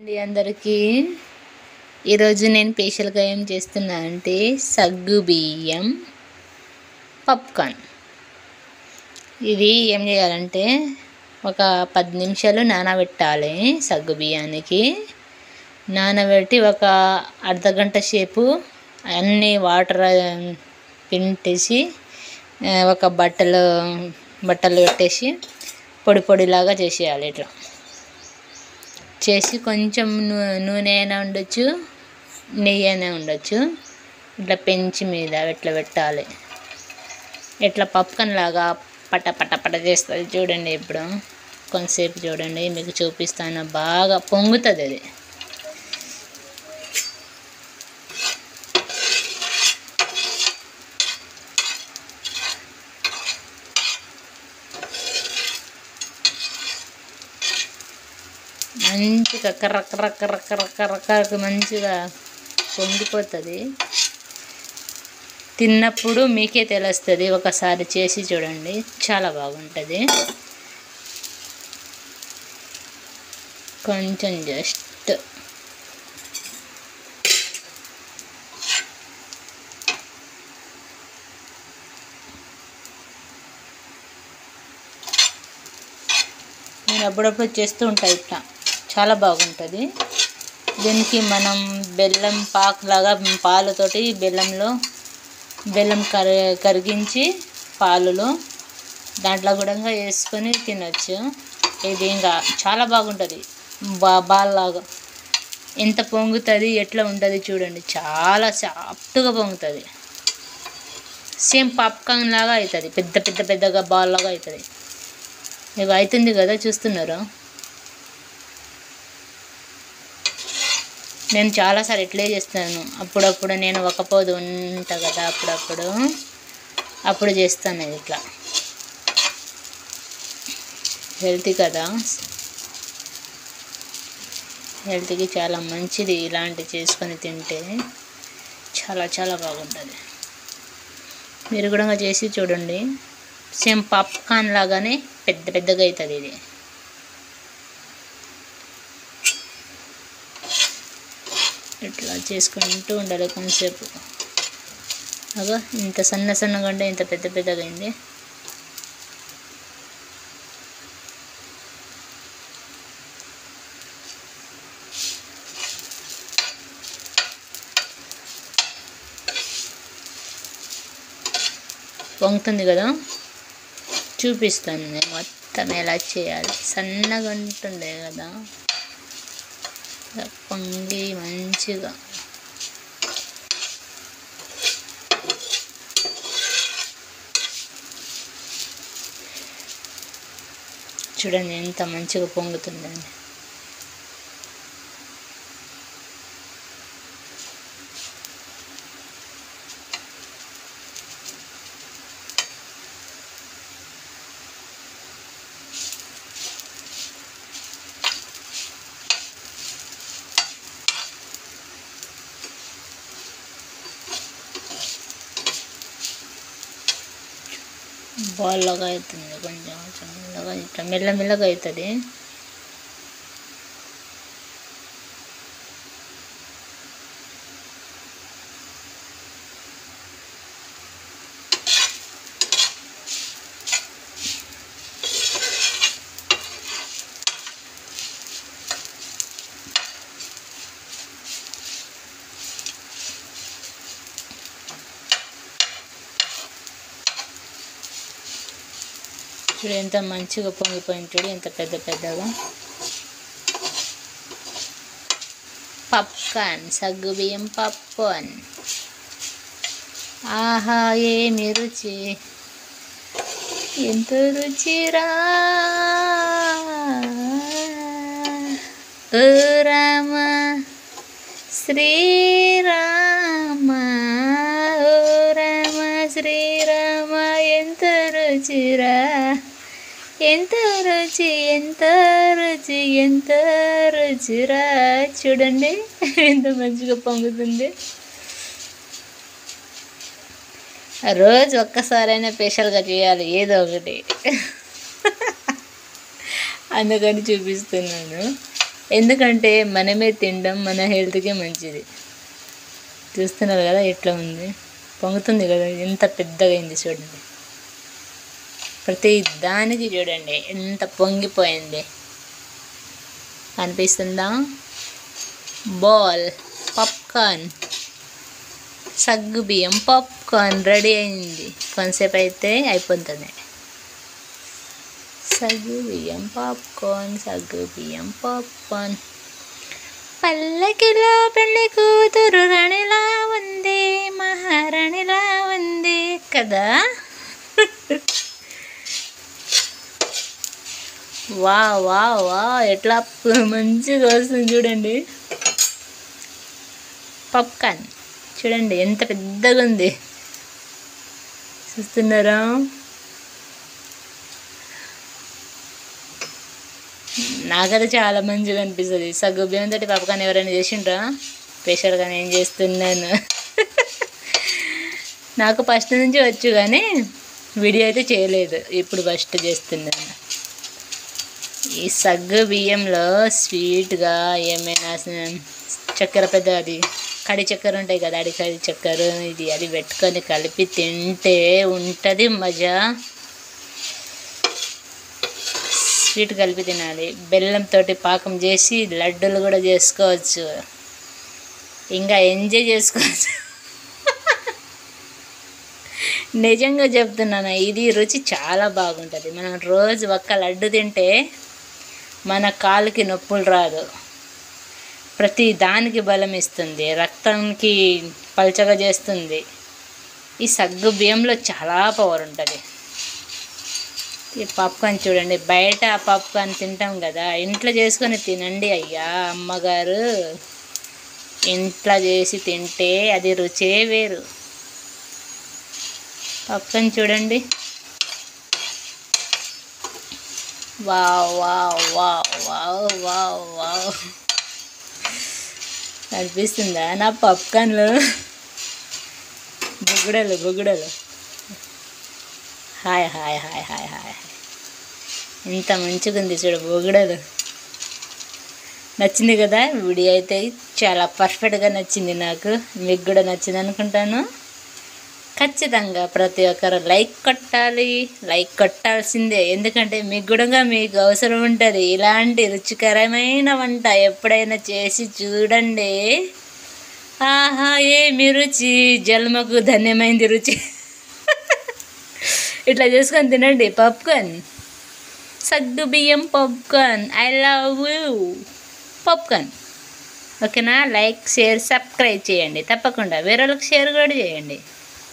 అండి అందరికీ ఈరోజు నేను స్పెషల్గా ఏం చేస్తున్నా అంటే సగ్గు బియ్యం పాప్కార్న్. ఇది ఏం చేయాలంటే ఒక 10 నిమిషాలు నానబెట్టాలి. సగ్గు బియ్యానికి నానబెట్టి ఒక అర్ధగంట సేపు అన్ని వాటర్ పిండేసి ఒక బట్టలు పెట్టేసి పొడి పొడిలాగా చేసేయాలి. ఇట్లా చేసి కొంచెం నూనె అయినా ఉండొచ్చు, నెయ్యి అయినా ఉండొచ్చు. ఇట్లా పెంచి మీద ఇట్లా పెట్టాలి. ఇట్లా పాప్కార్న్ లాగా పట పట పట చేస్తుంది చూడండి. ఇప్పుడు కొంతసేపు చూడండి, మీకు చూపిస్తాను. బాగా పొంగుతుంది అది. మంచిగా కర్ర కర్ర కర్ర కర్ర కర్ర కర్ర మంచిగా పొంగిపోతుంది. తిన్నప్పుడు మీకే తెలుస్తుంది. ఒకసారి చేసి చూడండి, చాలా బాగుంటుంది. కొంచెం జస్ట్ నేను అప్పుడప్పుడు చేస్తూ ఉంటాను. ఇట్లా చాలా బాగుంటుంది. దీనికి మనం బెల్లం పాకులాగా పాలతోటి బెల్లం కరిగించి పాలులో దాంట్లో కూడా వేసుకొని తినొచ్చు. ఇది ఇంకా చాలా బాగుంటుంది. బాల్లాగా ఎంత పొంగుతుంది, ఎట్లా ఉంటుంది చూడండి. చాలా సాఫ్ట్గా పొంగుతుంది. సేమ్ పాప్కార్న్ లాగా అవుతుంది. పెద్దగా బాల్ లాగా అవుతుంది. ఇవి అవుతుంది కదా, చూస్తున్నారు. నేను చాలాసార్లు ఇట్లే చేస్తాను. అప్పుడప్పుడు నేను ఒకపోదు ఉంటా కదా, అప్పుడు చేస్తాను. ఇట్లా హెల్తీ కదా, హెల్త్కి చాలా మంచిది. ఇలాంటివి చేసుకొని తింటే చాలా చాలా బాగుంటుంది. మీరు కూడా చేసి చూడండి. సేమ్ పాప్కార్న్ లాగానే పెద్దగా అవుతుంది ఇది. ఇట్లా చేసుకుంటూ ఉండాలి కొంతసేపు. అగా ఇంత సన్నగా ఉంటే ఇంత పెద్దగా అయింది. పొంగుతుంది కదా, చూపిస్తాను నేను మొత్తం ఎలా చేయాలి. సన్నగా ఉంటుంది కదా, పొంగి మంచిగా. చూడండి ఎంత మంచిగా పొంగుతుందండి. బాల్ లాగా అవుతుంది. కొంచెం మెల్లగా ఇట్లా మెల్లగా అవుతుంది. చూడు ఎంత మంచిగా పొంగిపోయింది. చూడు ఎంత పెద్దగా. పాప్కార్న్, సగ్గు బియ్యం పాప్కార్న్. ఆహా ఏమి రుచి, ఎంత రుచిరా. ఓ రామ శ్రీరామ, ఓ రామ శ్రీరామ, ఎంత రుచిరా, ఎంత రుచి, ఎంత రుచి, ఎంత రుచిరా. చూడండి ఎంత మంచిగా పొంగుతుంది. రోజు ఒక్కసారైనా స్పెషల్గా చేయాలి ఏదో ఒకటి. అందుకని చూపిస్తున్నాను. ఎందుకంటే మనమే తినడం మన హెల్త్కే మంచిది. చూస్తున్నారు కదా ఎట్లా ఉంది, పొంగుతుంది కదా, ఎంత పెద్దగా అయింది చూడండి. ప్రతి దానికి చూడండి ఎంత పొంగిపోయింది, అనిపిస్తుందా? బాల్ పాప్కార్న్, సగ్గుబియ్యం పాప్కార్న్ రెడీ అయింది. కొంతసేపు అయితే అయిపోతుంది. సగ్గుబియ్యం పాప్కార్న్, సగ్గుబియ్యం పాప్కార్న్. పల్లకిలో పెళ్లి కూతురు రాణిలా ఉంది, మహారాణిలా ఉంది కదా. వా వా వా ఎట్లా మంచిగా వస్తుంది చూడండి. పాప్కార్న్ చూడండి ఎంత పెద్దగా ఉంది, చూస్తున్నారా? నాకైతే చాలా మంచిగా అనిపిస్తుంది. సగ్గుబియ్యం తోటి పాప్కార్న్ ఎవరైనా చేసిండ్రా? స్పెషల్గా నేను చేస్తున్నాను. నాకు ఫస్ట్ నుంచి వచ్చు కానీ వీడియో అయితే చేయలేదు, ఇప్పుడు ఫస్ట్ చేస్తున్నాను. ఈ సగ్గు బియ్యంలో స్వీట్గా ఏమైనా చక్కెర, పెద్ద అది కడి చక్కెర ఉంటాయి కదా, కడి చక్కెర ఇది అది పెట్టుకొని కలిపి తింటే ఉంటుంది మజా. స్వీట్ కలిపి తినాలి. బెల్లంతో పాకం చేసి లడ్డూలు కూడా చేసుకోవచ్చు, ఇంకా ఎంజాయ్ చేసుకోవచ్చు. నిజంగా చెప్తున్నాను, ఇది రుచి చాలా బాగుంటుంది. మనం రోజు ఒక్క లడ్డు తింటే మన కాలుకి నొప్పులు రాదు, ప్రతి దానికి బలం ఇస్తుంది, రక్తానికి పల్చగా చేస్తుంది. ఈ సగ్గు బియ్యంలో చాలా పవర్ ఉంటుంది. ఈ పాప్కార్న్ చూడండి, బయట పాప్కార్న్ తింటాం కదా, ఇంట్లో చేసుకొని తినండి అయ్యా అమ్మగారు. ఇంట్లో చేసి తింటే అది రుచే వేరు. పాప్కార్న్ చూడండి, wow wow wow wow wow wow అనిపిస్తుందా? నా పాప్కార్న్లో బుగ్గుడలు బుగ్గుడలు hi hi hi hi hi ఎంత మంచిగా ఉంది చూడు బుగ్గుడలు. నచ్చింది కదా వీడియో అయితే, చాలా పర్ఫెక్ట్గా నచ్చింది నాకు. మీకు కూడా నచ్చింది అనుకుంటాను. ఖచ్చితంగా ప్రతి ఒక్కరు లైక్ కొట్టాలి, లైక్ కొట్టాల్సిందే. ఎందుకంటే మీకు కూడా మీకు అవసరం ఉంటుంది ఇలాంటి రుచికరమైన వంట. ఎప్పుడైనా చేసి చూడండి, ఆహా ఏమి రుచి, జన్మకు ధన్యమైంది రుచి. ఇట్లా చేసుకొని తినండి పాప్కార్న్, సగ్గు బియ్యం popcorn. I love you popcorn. ఓకేనా? లైక్, షేర్, సబ్స్క్రైబ్ చేయండి తప్పకుండా. వేరే వాళ్ళకి షేర్ కూడా చేయండి.